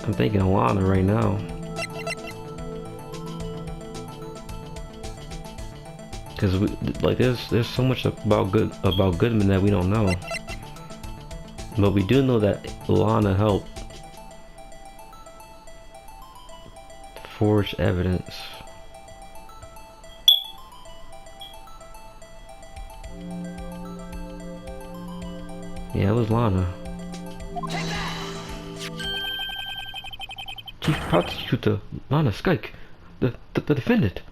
I'm thinking of Lana right now. Cause like there's so much about Goodman that we don't know. But we do know that Lana helped forge evidence. Yeah, it was Lana. Chief Prosecutor Lana Skyke, the defendant.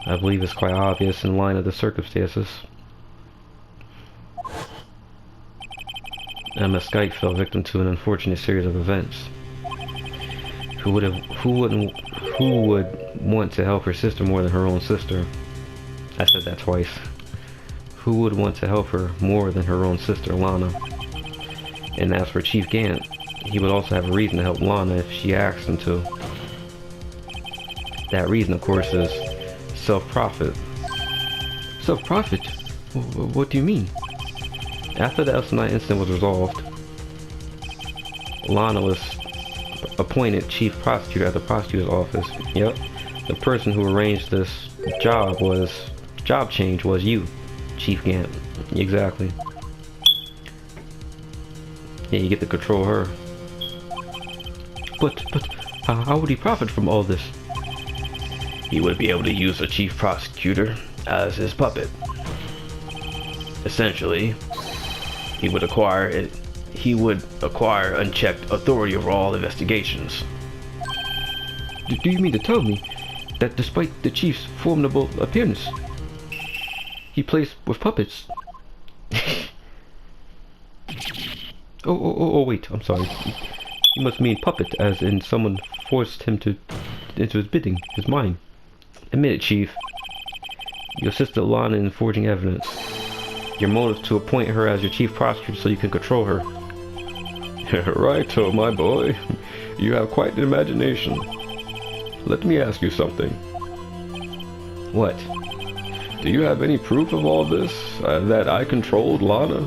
I believe it's quite obvious in line of the circumstances. Emma Skyke fell victim to an unfortunate series of events. Who would want to help her sister more than her own sister? I said that twice. Who would want to help her more than her own sister, Lana? And as for Chief Gant, he would also have a reason to help Lana if she asked him to. That reason, of course, is self-profit. Self-profit? What do you mean? After the Elsinite incident was resolved, Lana was appointed chief prosecutor at the prosecutor's office. Yep, the person who arranged this job change was you, Chief Gant. Exactly. Yeah, you get to control her. But how would he profit from all this? He would be able to use the chief prosecutor as his puppet. Essentially, he would acquire unchecked authority over all investigations. Do you mean to tell me that despite the chief's formidable appearance, he plays with puppets? Oh, wait, I'm sorry. You must mean puppet, as in someone forced him into his bidding, his mind. Admit it, Chief. You assisted Lana in forging evidence. Your motive to appoint her as your chief prosecutor so you can control her. Right, my boy. You have quite an imagination. Let me ask you something. What? Do you have any proof of all this? That I controlled Lana?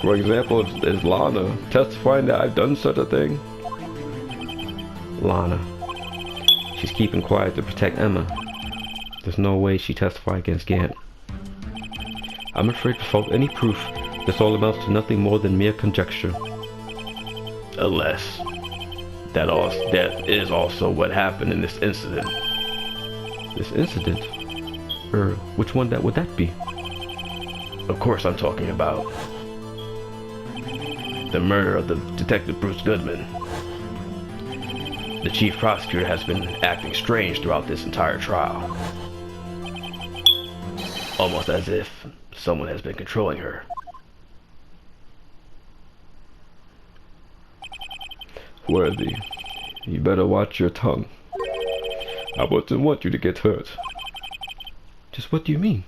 For example, is Lana testifying that I've done such a thing? Lana. She's keeping quiet to protect Emma. There's no way she testified against Gant. I'm afraid without any proof, this all amounts to nothing more than mere conjecture. Unless that is also what happened in this incident. This incident? Which one would that be? Of course I'm talking about the murder of the Detective Bruce Goodman. The chief prosecutor has been acting strange throughout this entire trial. Almost as if someone has been controlling her. Worthy, you better watch your tongue. I wouldn't want you to get hurt. Just what do you mean?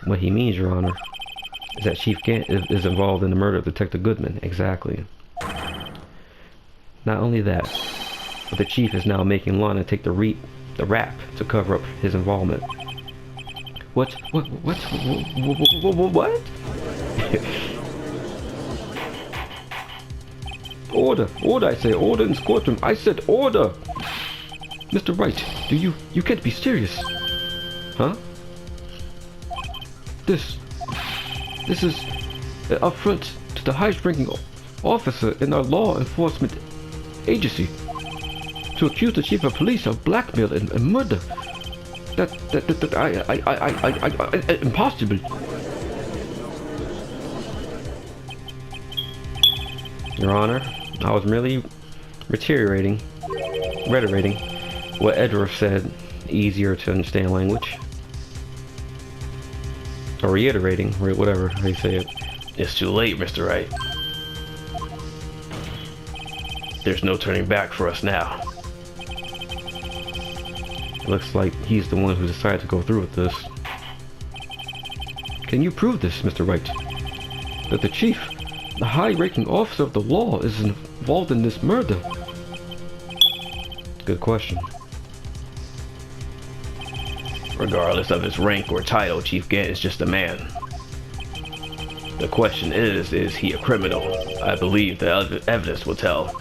What he means, Your Honor, is that Chief Gant is involved in the murder of Detective Goodman. Exactly. Not only that, but the Chief is now making Lana take the rap to cover up his involvement. What? Order, I say, order in this courtroom. I said order! Mr. Wright, you can't be serious. Huh? This is an affront to the highest ranking officer in our law enforcement agency. To accuse the chief of police of blackmail and murder. Impossible. Your Honor, I was merely reiterating what Edward said, easier to understand language. Or reiterating, whatever how you say it. It's too late, Mr. Wright. There's no turning back for us now. It looks like he's the one who decided to go through with this. Can you prove this, Mr. Wright? That the chief, the high-ranking officer of the law, is involved in this murder? Good question. Regardless of his rank or title, Chief Gant is just a man. The question is he a criminal? I believe the evidence will tell.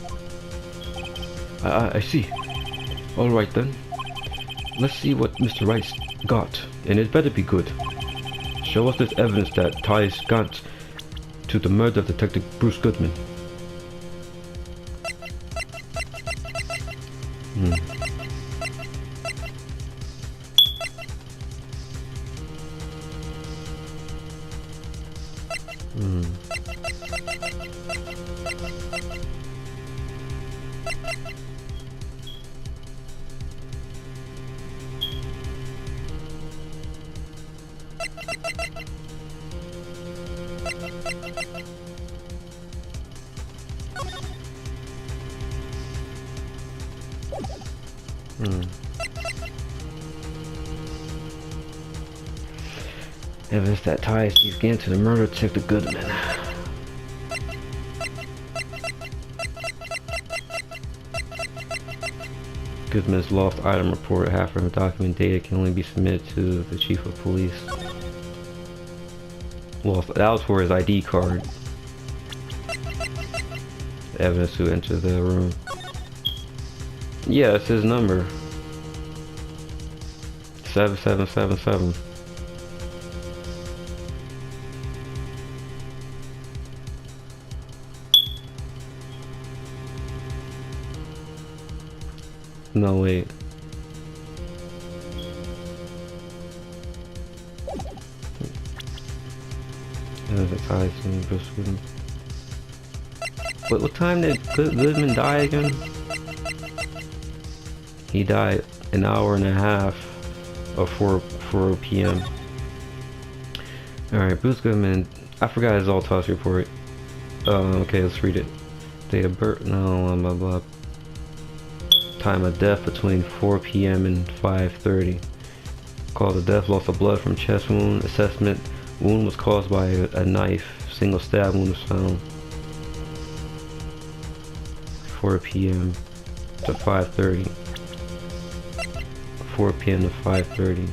I see. Alright then. Let's see what Mr. Wright's got, and it better be good. Show us this evidence that ties Gant to the murder of Detective Bruce Goodman. Evidence that ties Chief Gant to the murder of Detective Goodman. Goodman's lost item report. Half of the document data can only be submitted to the chief of police. Lost. That was for his ID card. Evidence to enter the room. Yeah, that's his number. 7777. No, wait. What time did Goodman die again? He died an hour and a half of 4 p.m. Alright, Bruce Goodman. I forgot his autopsy report. Okay, let's read it. Date of birth, no, blah blah. Time of death between 4 p.m. and 5:30. Cause of death, loss of blood from chest wound. Assessment, wound was caused by a knife. Single stab wound was found. 4 p.m. to 5:30. 4 p.m. to 5:30.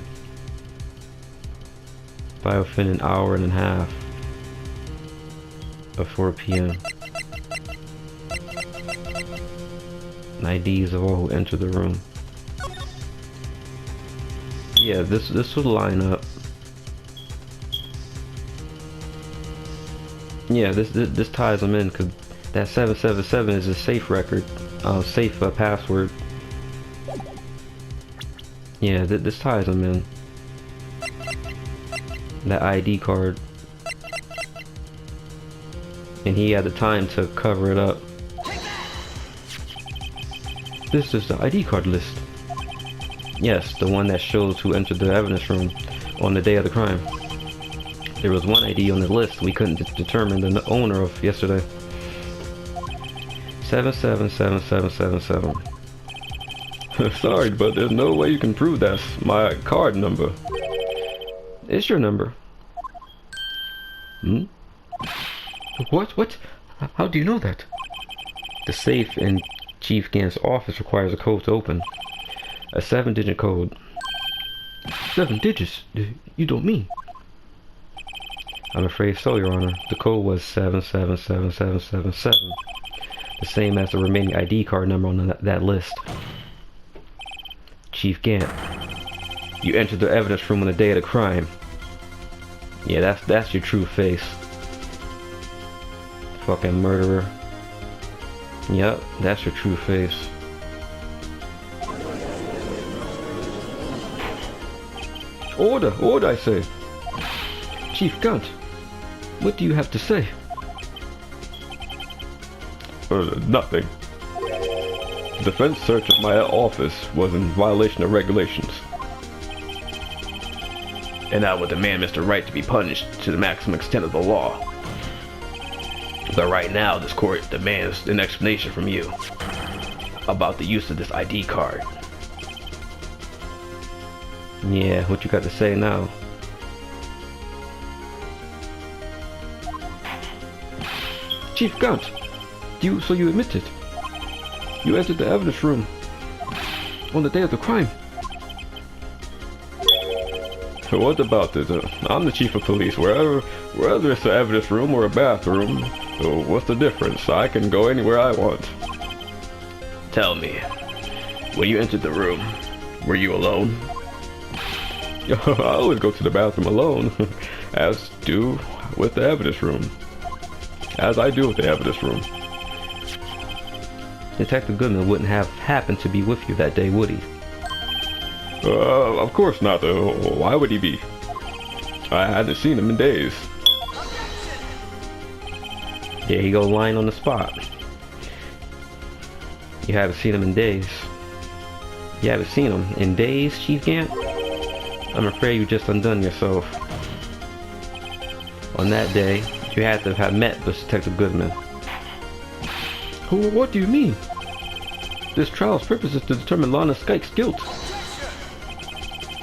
Within an hour and a half of 4 p.m. IDs of all who entered the room. Yeah, this would line up. Yeah, this ties them in because that 777 is a safe record, safe password. Yeah, this ties them in. That ID card, and he had the time to cover it up. This is the ID card list. Yes, the one that shows who entered the evidence room on the day of the crime. There was one ID on the list we couldn't determine the owner of yesterday. 777777. Sorry, but there's no way you can prove that's my card number. It's your number. Hmm? What? How do you know that? The safe in Chief Gant's office requires a code to open. A 7-digit code. 7 digits? You don't mean? I'm afraid so, Your Honor. The code was 777777. The same as the remaining ID card number on that list. Chief Gant, you entered the evidence room on the day of the crime. Yeah, that's your true face. Fucking murderer. Yep, that's your true face. Order, I say. Chief Gant, what do you have to say? Nothing. The defense search of my office was in violation of regulations. And I would demand Mr. Wright to be punished to the maximum extent of the law. But right now, this court demands an explanation from you about the use of this ID card. Yeah, what you got to say now? Chief Gant, so you admit it? You entered the evidence room on the day of the crime. What about it? I'm the chief of police. Wherever it's an evidence room or a bathroom, what's the difference? I can go anywhere I want. Tell me, when you entered the room, were you alone? I always go to the bathroom alone, as do with the evidence room. As I do with the evidence room. Detective Goodman wouldn't have happened to be with you that day, would he? Of course not. Why would he be? I hadn't seen him in days. There you go, lying on the spot. You haven't seen him in days. You haven't seen him in days, Chief Gant? I'm afraid you just undone yourself. On that day, you had to have met with Detective Goodman. What do you mean? This trial's purpose is to determine Lana Skyke's guilt.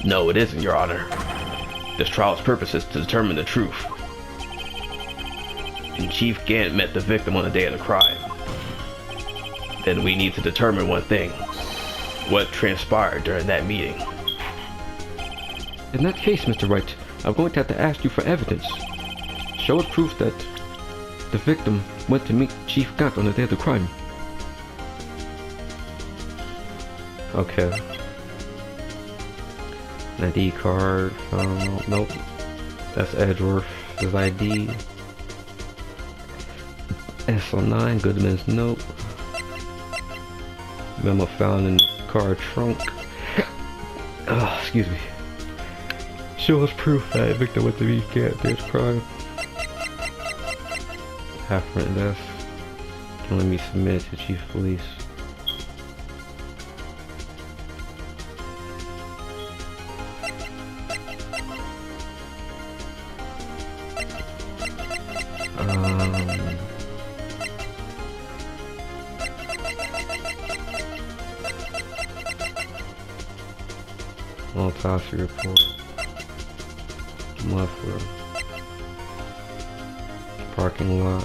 No, it isn't, Your Honor. This trial's purpose is to determine the truth. And Chief Gant met the victim on the day of the crime. Then we need to determine one thing. What transpired during that meeting? In that case, Mr. Wright, I'm going to have to ask you for evidence. Show us proof that the victim went to meet Chief Gant on the day of the crime. Okay. An ID card, nope. That's Edgeworth's ID. SO9, Goodman's note. Memo found in car trunk. Oh, excuse me. Show us proof that victim went to meet Gant this crime. Half-rent death. Can let me submit to Chief of Police. Autopsy report. Muffler. Parking lot.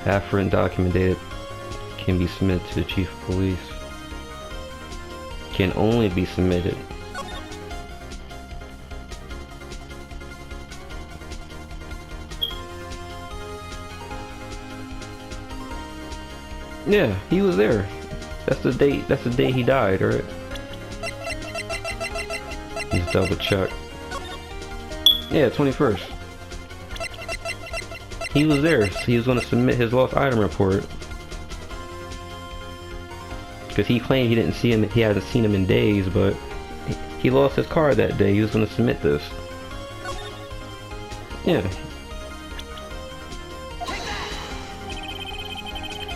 Half-written document dated can be submitted to the Chief of Police. Can only be submitted. Yeah, he was there. That's the date. That's the day he died, right? Just double check. Yeah, 21st. He was there. So he was going to submit his lost item report because he claimed he didn't see him. He hadn't seen him in days, but he lost his card that day. He was going to submit this. Yeah.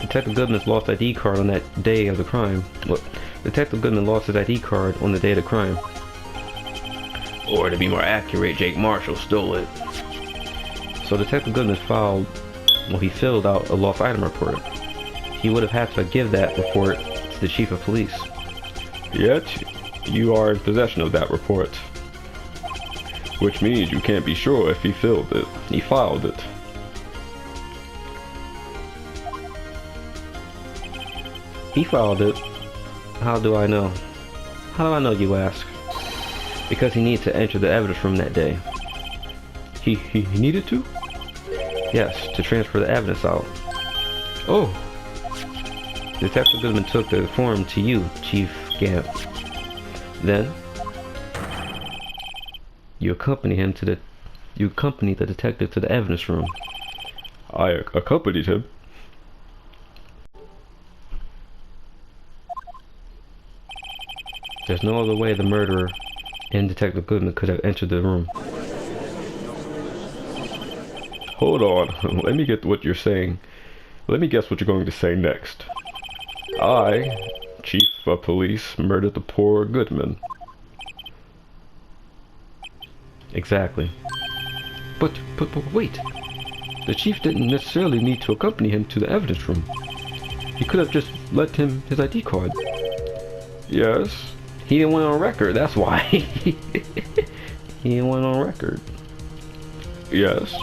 Detective Goodman's lost ID card on that day of the crime. Look, Detective Goodman lost his ID card on the day of the crime. Or to be more accurate, Jake Marshall stole it. So Detective Goodman he filled out a lost item report. He would have had to give that report to the Chief of Police. Yet, you are in possession of that report. Which means you can't be sure if he filled it. He filed it. He filed it. How do I know? How do I know, you ask? Because he needed to enter the evidence room that day. He needed to? Yes, to transfer the evidence out. Oh! Detective Goodman took the form to you, Chief Gant. Then, you accompanied the detective to the evidence room. I accompanied him? There's no other way the murderer and Detective Goodman could have entered the room. Hold on, let me get what you're saying. Let me guess what you're going to say next. I, Chief of Police, murdered the poor Goodman. Exactly. But wait. The Chief didn't necessarily need to accompany him to the evidence room. He could have just lent him his ID card. Yes. He didn't want on record, that's why. He didn't want on record. Yes.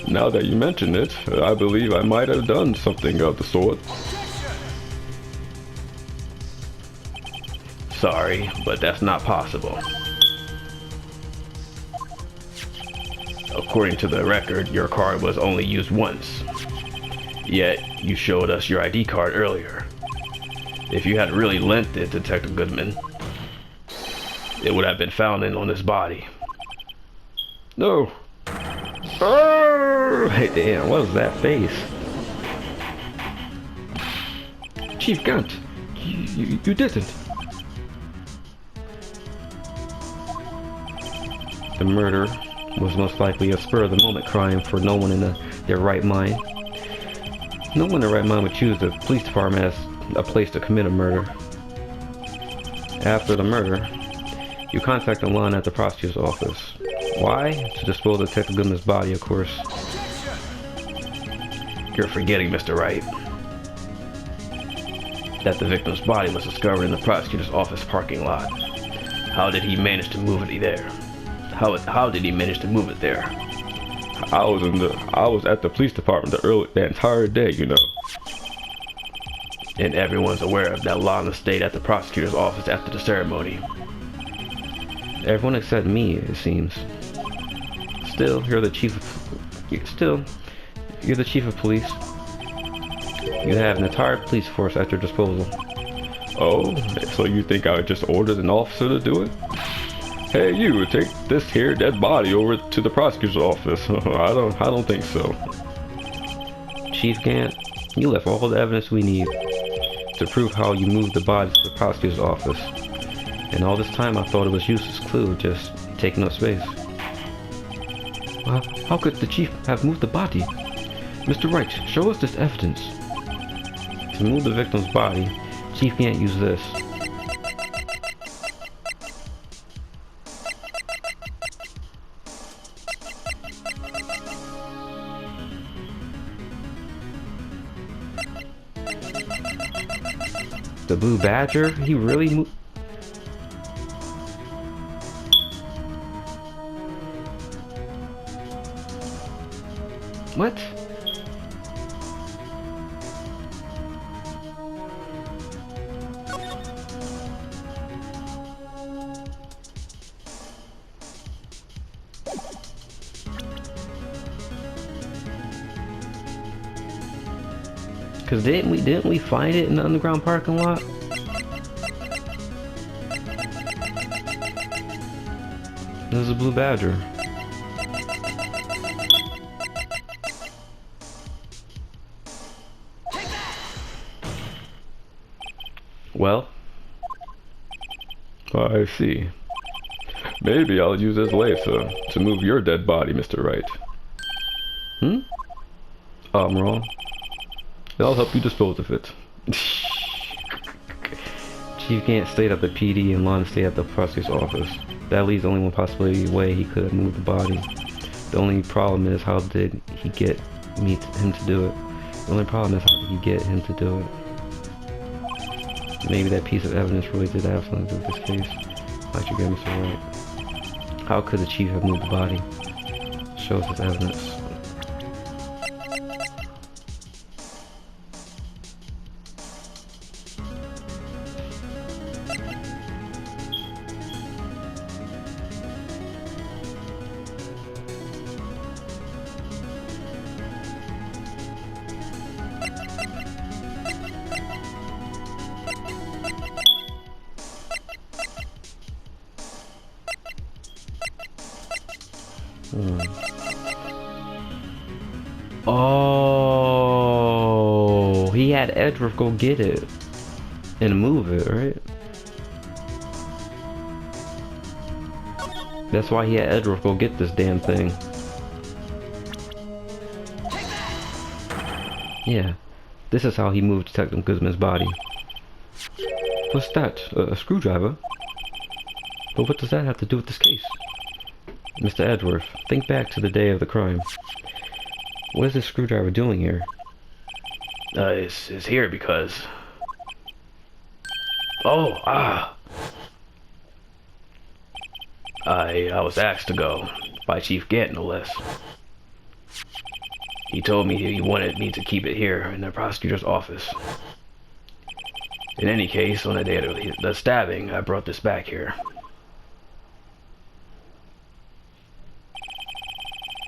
Now that you mention it, I believe I might have done something of the sort. Sorry, but that's not possible. According to the record, your card was only used once. Yet, you showed us your ID card earlier. If you had really lent it to Detective Goodman, it would have been found on his body. No. Oh, hey, damn, what was that face? Chief Gant, you didn't. The murder was most likely a spur-of-the-moment crime for no one in their right mind. No one in their right mind would choose the police department as a place to commit a murder. After the murder, you contacted Lon at the prosecutor's office. Why? To dispose of Detective Goodman's body, of course. You're forgetting, Mr. Wright, that the victim's body was discovered in the prosecutor's office parking lot. How did he manage to move it there? How did he manage to move it there? I was at the police department the entire day, you know. And everyone's aware of that Lana stayed at the prosecutor's office after the ceremony. Everyone except me, it seems. Still, you're the chief of police. You have an entire police force at your disposal. Oh, so you think I just ordered an officer to do it? Hey, you, take this here dead body over to the prosecutor's office. I don't think so. Chief Gant, you left all the evidence we need to prove how you moved the body to the prosecutor's office. And all this time I thought it was useless clue, just taking up space. How could the chief have moved the body? Mr. Wright, show us this evidence. To move the victim's body, Chief Gant used this. The Blue Badger? He really moved... What? Cause didn't we find it in the underground parking lot? This is a Blue Badger. Well, I see. Maybe I'll use this laser to move your dead body, Mr. Wright. Hmm? I'm wrong. I'll help you dispose of it. Chief Gant stayed at the PD and Lon stayed at the prosecutor's office. That leaves only one possibility way he could have moved the body. The only problem is how did he get him to do it? The only problem is how did he get him to do it? Maybe that piece of evidence really did have something to do with this case. Like you get Mr. Wright. How could the chief have moved the body? Shows his evidence. Oh, he had Edward go get it and move it, right? That's why he had Edward go get this damn thing. Yeah, this is how he moved Detective Guzman's body. What's that? A screwdriver? But what does that have to do with this case? Mr. Edward, think back to the day of the crime. What is this screwdriver doing here? It's here because... Oh, I was asked to go by Chief Gant, no less. He told me he wanted me to keep it here in the prosecutor's office. In any case, on the day of the stabbing, I brought this back here.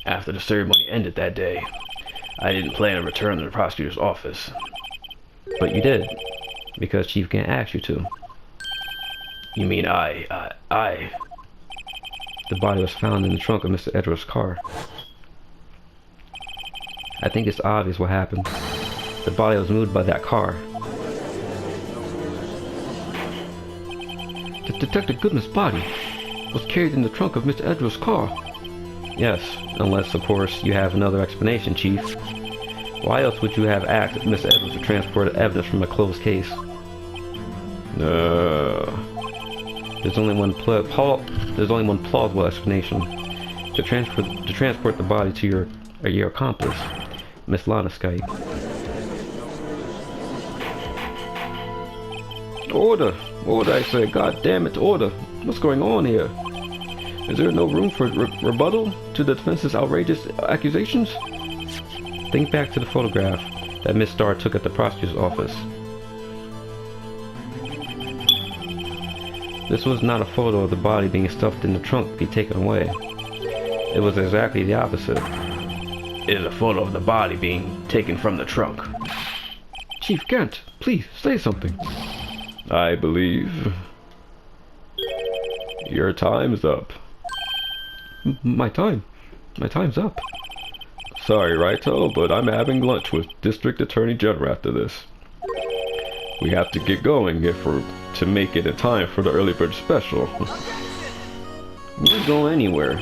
After the ceremony ended that day, I didn't plan to return to the prosecutor's office. But you did, because Chief Gant asked you to. You mean I... The body was found in the trunk of Mr. Edwards' car. I think it's obvious what happened. The body was moved by that car. Detective Goodman's body was carried in the trunk of Mr. Edwards' car. Yes, unless, of course, you have another explanation, Chief. Why else would you have asked Mr. Edwards to transport evidence from a closed case? There's only one plausible explanation. To transport the body to your accomplice, Miss Lanaskite. Order! Order, I say. God damn it, order! What's going on here? Is there no room for rebuttal to the defense's outrageous accusations? Think back to the photograph that Miss Starr took at the prosecutor's office. This was not a photo of the body being stuffed in the trunk to be taken away. It was exactly the opposite. It is a photo of the body being taken from the trunk. Chief Gant, please, say something. I believe your time's up. My time's up. Sorry, Righto, but I'm having lunch with District Attorney General after this. We have to get going to make it in time for the early bird special. We ain't going anywhere,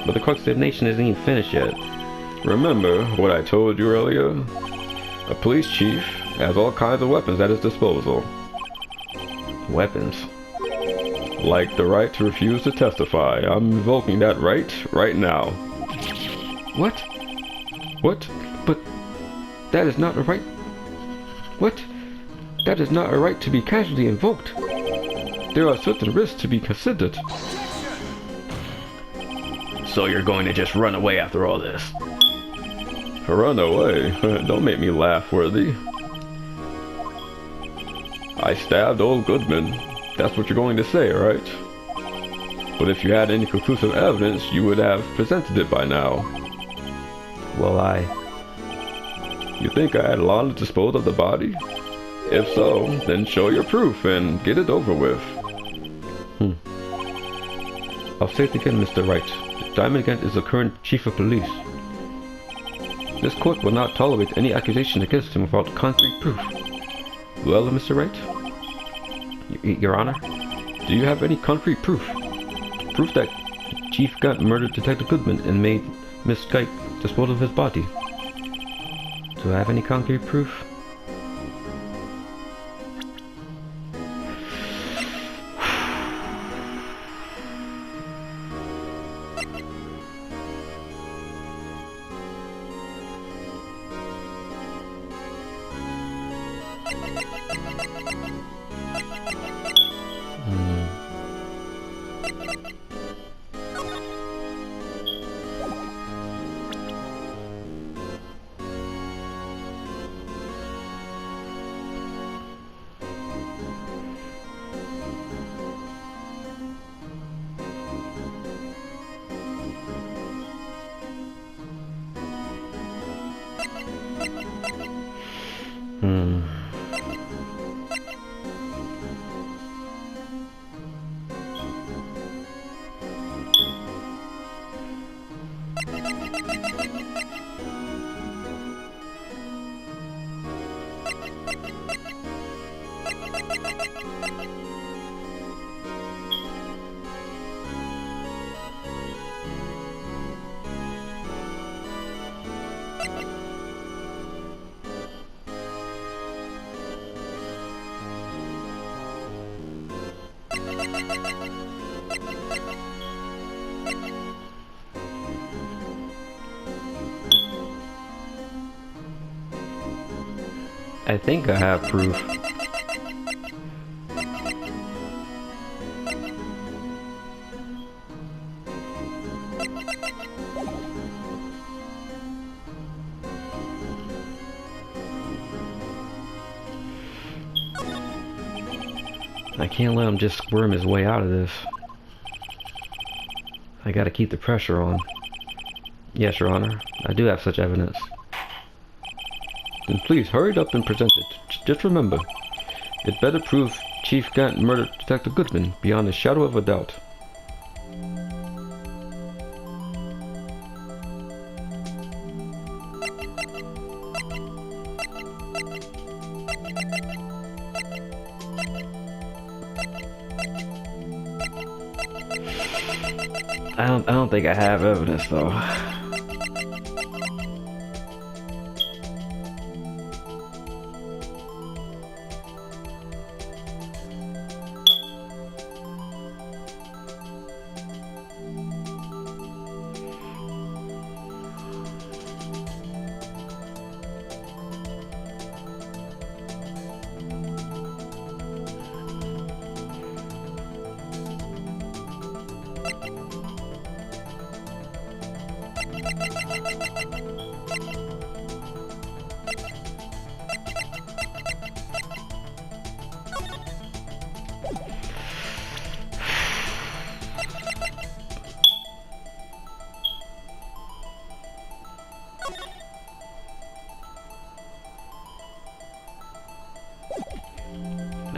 but the crux of the nation isn't even finished yet. Remember what I told you earlier? A police chief has all kinds of weapons at his disposal. Weapons? Like the right to refuse to testify. I'm invoking that right now. What? What? But that is not a right. What? That is not a right to be casually invoked. There are certain risks to be considered. So you're going to just run away after all this? Run away? Don't make me laugh, Worthy. I stabbed old Goodman. That's what you're going to say, right? But if you had any conclusive evidence, you would have presented it by now. Well, You think I had Lana dispose of the body? If so, then show your proof and get it over with. I'll say it again, Mr. Wright. Diamond Gant is the current chief of police. This court will not tolerate any accusation against him without concrete proof. Well, Mr. Wright? Your Honor? Do you have any concrete proof? Proof that Chief Gant murdered Detective Goodman and made Miss Kite dispose of his body? Do I have any concrete proof? I think I have proof. I can't let him just squirm his way out of this. I gotta keep the pressure on. Yes, Your Honor. I do have such evidence. Then please, hurry it up and present it. Just remember, it better prove Chief Gant murdered Detective Goodman beyond a shadow of a doubt. I don't think I have evidence though.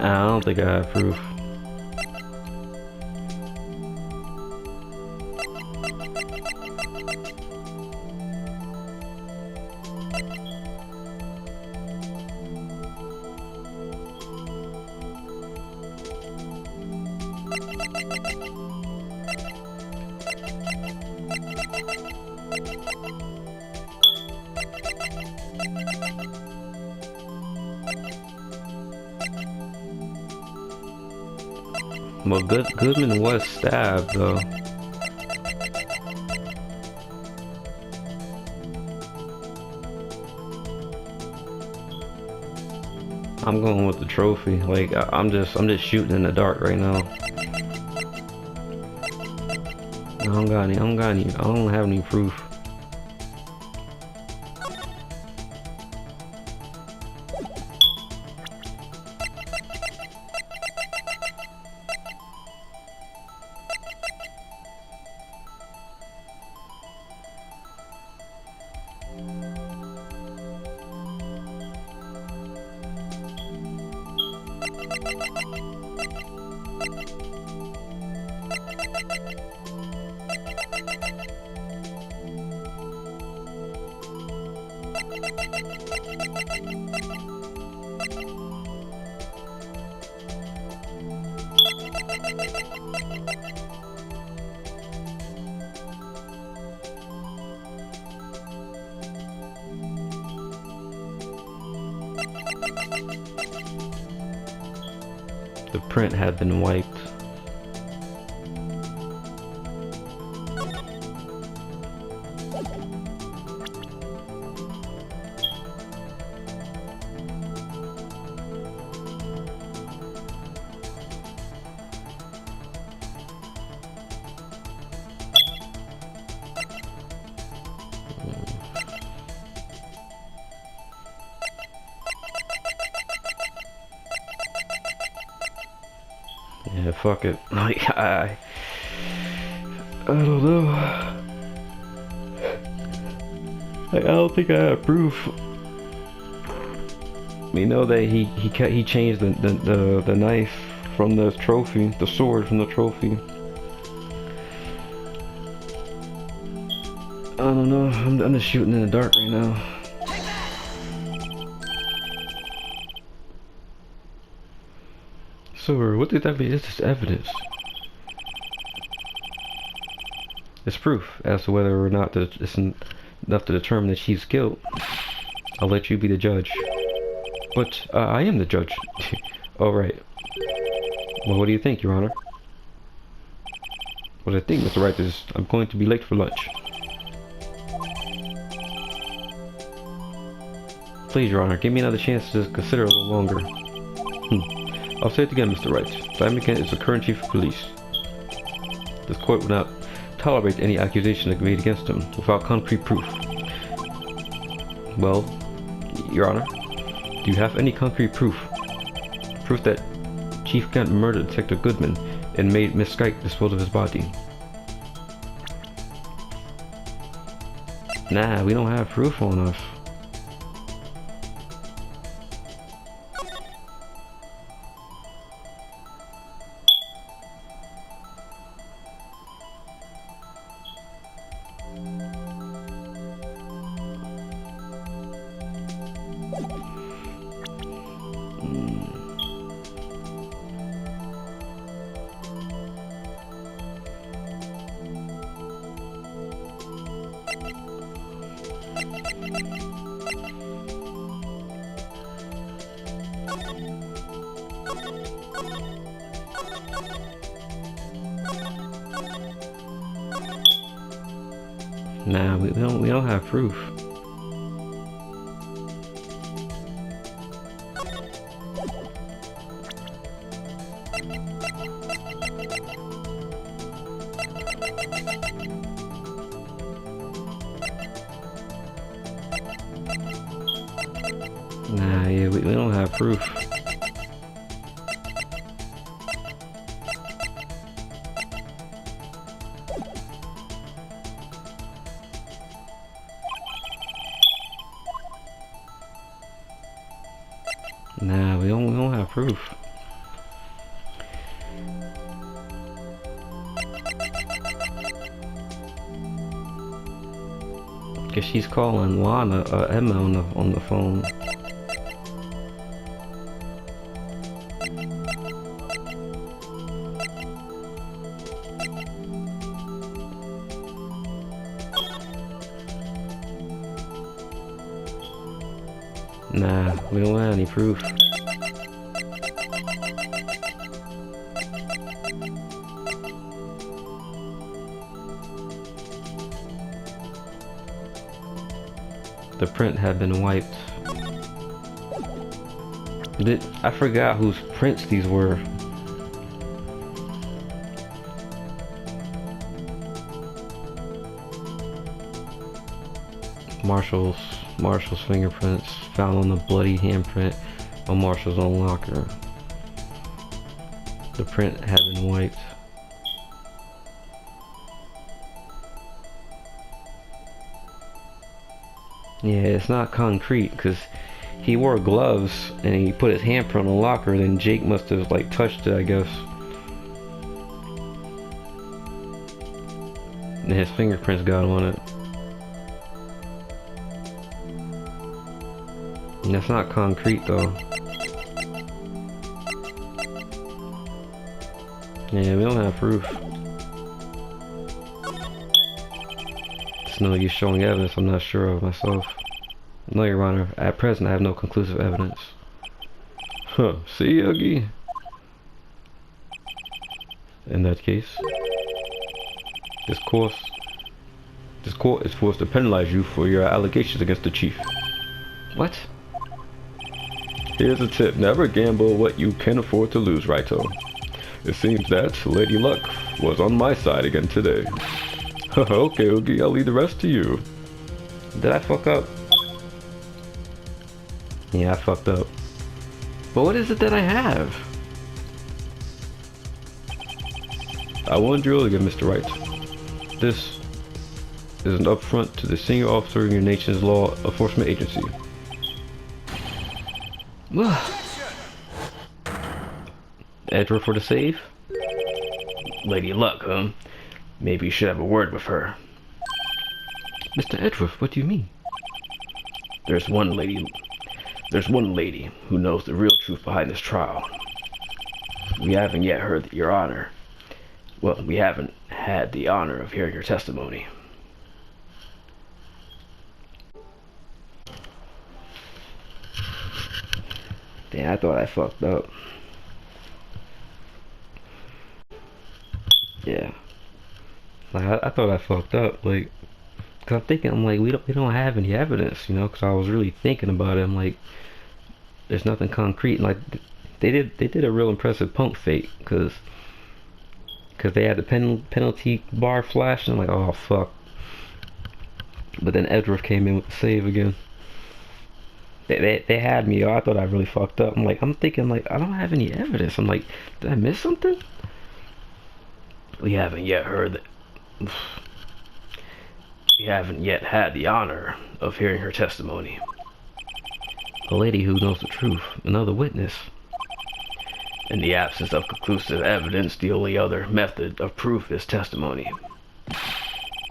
I don't think I have proof. Well, Goodman was stabbed, though. I'm going with the trophy. Like, I'm just shooting in the dark right now. I don't have any proof. The print had been wiped. Yeah, fuck it. Like, I don't know. Like, I don't think I have proof. We know that he changed the knife from the trophy, the sword from the trophy. I don't know. I'm just shooting in the dark right now. So, what did that mean? It's just evidence. It's proof as to whether or not it's enough to determine that she's guilt. I'll let you be the judge. But I am the judge. All right. Well, what do you think, Your Honor? What I think, Mr. Wright, is I'm going to be late for lunch. Please, Your Honor, give me another chance to consider a little longer. I'll say it again, Mr. Wright. Simon Kent is the current chief of police. This court will not tolerate any accusation made against him without concrete proof. Well, Your Honor, do you have any concrete proof? Proof that Chief Kent murdered Detective Goodman and made Miss Skyke dispose of his body. Nah, we don't have proof on us. Nah, we don't have proof. Nah, yeah, we don't have proof. Nah, we don't have proof. Cause she's calling Lana, Emma on the phone. Nah, we don't have any proof. The print had been wiped. I forgot whose prints these were. Marshall's fingerprints found on the bloody handprint on Marshall's own locker. The print had been wiped. Yeah, it's not concrete because he wore gloves and he put his handprint on the locker. Then Jake must have like touched it, I guess. And his fingerprints got on it. And that's not concrete though. Yeah, we don't have proof. It's no use showing evidence I'm not sure of myself. No, Your Honor. At present, I have no conclusive evidence. Huh. See, Oogie? In that case, this court is forced to penalize you for your allegations against the chief. What? Here's a tip. Never gamble what you can afford to lose, Righto. It seems that Lady Luck was on my side again today. Okay, Oogie, I'll leave the rest to you. Did I fuck up? Yeah, I fucked up. But what is it that I have? I warned you earlier, Mr. Wright. This is an upfront to the senior officer in your nation's law enforcement agency. Edward for the save? Lady Luck, huh? Maybe you should have a word with her. Mr. Edgeworth, what do you mean? There's one lady who knows the real truth behind this trial. We haven't yet heard Your Honor. Well, we haven't had the honor of hearing your testimony. Damn, I thought I fucked up. Yeah. Like, I thought I fucked up, like, cause I'm like, we don't have any evidence, you know, cause I was really thinking about it. I'm like, there's nothing concrete. Like, they did a real impressive pump fake, cause they had the penalty bar flash, and I'm like, oh fuck. But then Edgeworth came in with the save again. They had me. I thought I really fucked up. I'm thinking like I don't have any evidence. I'm like, did I miss something? We haven't yet heard that. We haven't yet had the honor of hearing her testimony. A lady who knows the truth, another witness. In the absence of conclusive evidence, the only other method of proof is testimony.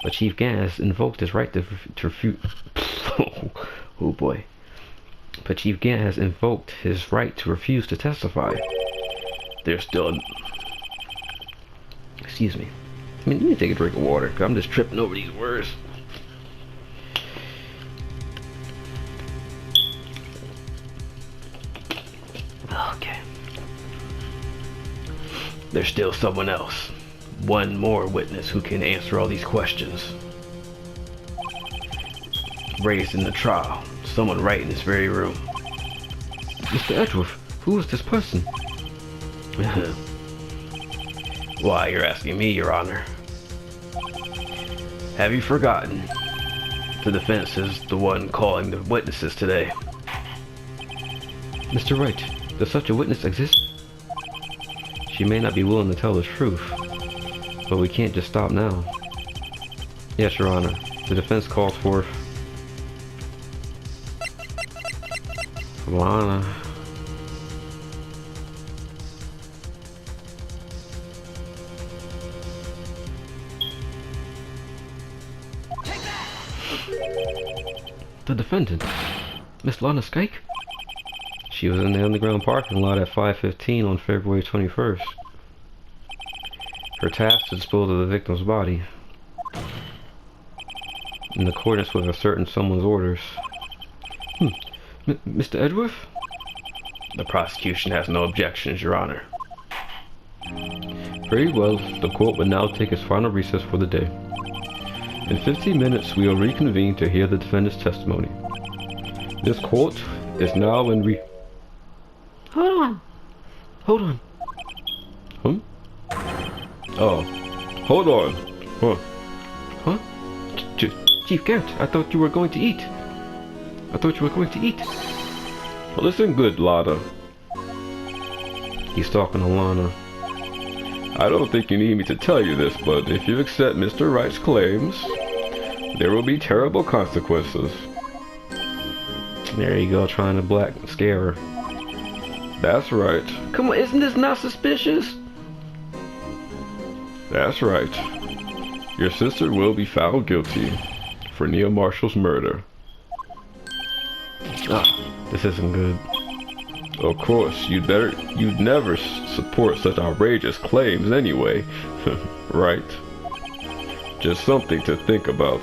But Chief Gant has invoked his right to refute. Oh boy. But Chief Gant has invoked his right to refuse to testify. There's still. Excuse me. I mean, let me take a drink of water, because I'm just tripping over these words. Okay. There's still someone else. One more witness who can answer all these questions. Raised in the trial. Someone right in this very room. Mr. Edgeworth, who is this person? Why, you're asking me, Your Honor. Have you forgotten? The defense is the one calling the witnesses today. Mr. Wright, does such a witness exist? She may not be willing to tell the truth, but we can't just stop now. Yes, Your Honor. The defense calls for Lana. The defendant, Miss Lana Skike? She was in the underground parking lot at 5:15 on February 21st. Her task to dispose of the victim's body, in accordance with a certain someone's orders. Mr. Edgeworth? The prosecution has no objections, Your Honor. Very well. The court will now take its final recess for the day. In 15 minutes, we will reconvene to hear the defendant's testimony. This court is now in Hold on. Hold on. Oh. Hold on. Huh? Chief Gant, I thought you were going to eat. Well, listen good, Lana. He's talking to Lana. I don't think you need me to tell you this, but if you accept Mr. Wright's claims, there will be terrible consequences. There you go, trying to scare her. That's right. Come on, isn't this not suspicious? That's right. Your sister will be found guilty for Neil Marshall's murder. This isn't good. Of course, you'd never support such outrageous claims anyway, right? Just something to think about.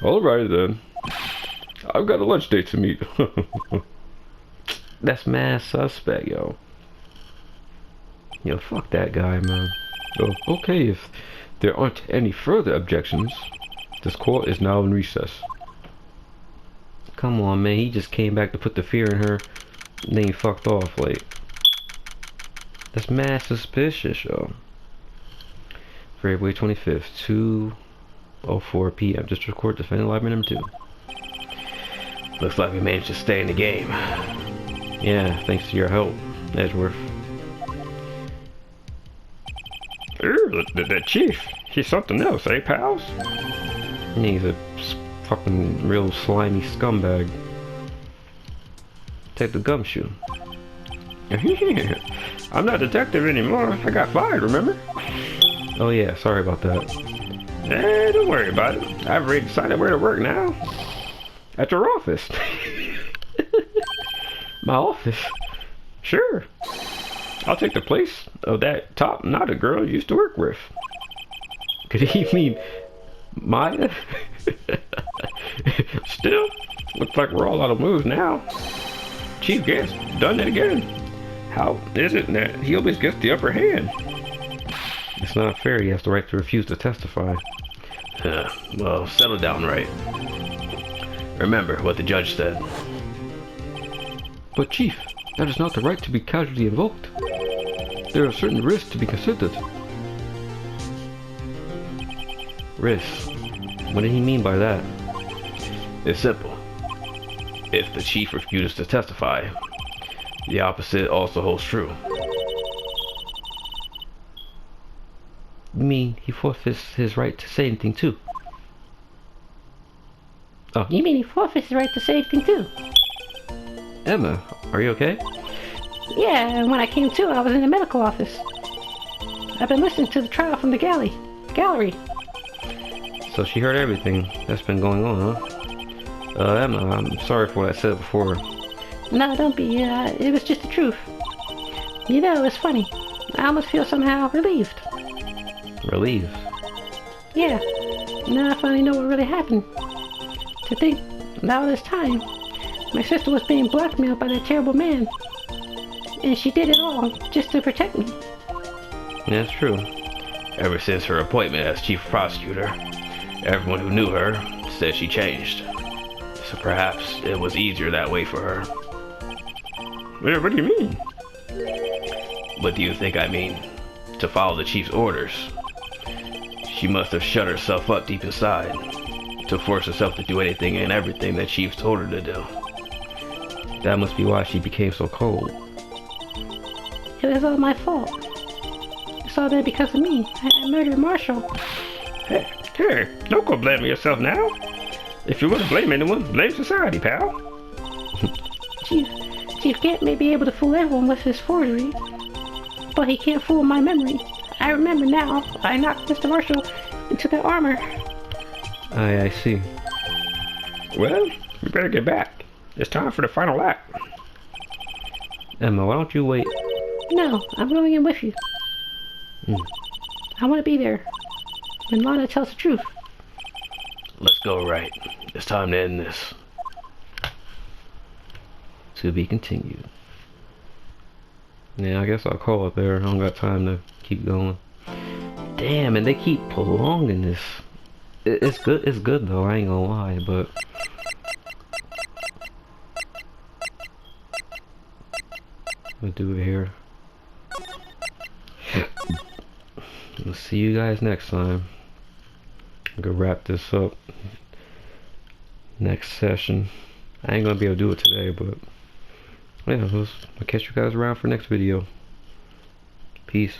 Alright then. I've got a lunch date to meet. That's mad suspect, yo. Yo, fuck that guy, man. Oh, okay, if there aren't any further objections, this court is now in recess. Come on, man, he just came back to put the fear in her, and then he fucked off, like. That's mad suspicious, yo. February 25th, 2:04 p.m. District Court, defendant library number 2. Looks like we managed to stay in the game. Yeah, thanks to your help, Edgeworth. The chief, he's something else, eh, pals? He's a fucking real slimy scumbag. Take the gumshoe. I'm not a detective anymore. I got fired, remember? Oh yeah, sorry about that. Don't worry about it. I've already decided where to work now. At your office. My office? Sure. I'll take the place of that top Nada girl you used to work with. Could he mean Maya? Still, looks like we're all out of moves now. Chief Gant's done it again. How is it that he always gets the upper hand? It's not fair. He has the right to refuse to testify. Well, settle down, Wright. Remember what the judge said. But Chief, that is not the right to be casually invoked. There are certain risks to be considered. Risks? What did he mean by that? It's simple. if the chief refuses to testify. The opposite also holds true. You mean he forfeits his right to say anything too? Oh. You mean he forfeits his right to say anything too? Emma, are you okay? Yeah, and when I came to, I was in the medical office. I've been listening to the trial from the gallery. So she heard everything that's been going on, huh? Emma, I'm sorry for what I said before. No, don't be. It was just the truth. You know, it's funny. I almost feel somehow relieved. Relieved? Yeah. Now I finally know what really happened. To think that all this time, my sister was being blackmailed by that terrible man. And she did it all just to protect me. That's true. Ever since her appointment as chief prosecutor, everyone who knew her said she changed. So perhaps it was easier that way for her. What do you mean? What do you think I mean? To follow the chief's orders. She must have shut herself up deep inside to force herself to do anything and everything that chief told her to do. That must be why she became so cold. It was all my fault. It's all there because of me. I murdered Marshall. Hey, don't go blaming yourself now. If you're gonna blame anyone, blame society, pal. Chief Gant may be able to fool everyone with his forgery, but he can't fool my memory. I remember now. I knocked Mr. Marshall into the armor. I see. Well, we better get back. It's time for the final act. Emma, why don't you wait? No, I'm going in with you. I want to be there when Lana tells the truth. Let's go, Wright. It's time to end this. To be continued. Yeah, I guess I'll call it there. I don't got time to keep going. Damn, and they keep prolonging this. It's good though, I ain't gonna lie, but we'll do it here. We'll see you guys next time. I'm gonna wrap this up next session. I ain't gonna be able to do it today, but yeah, I'll catch you guys around for next video. Peace.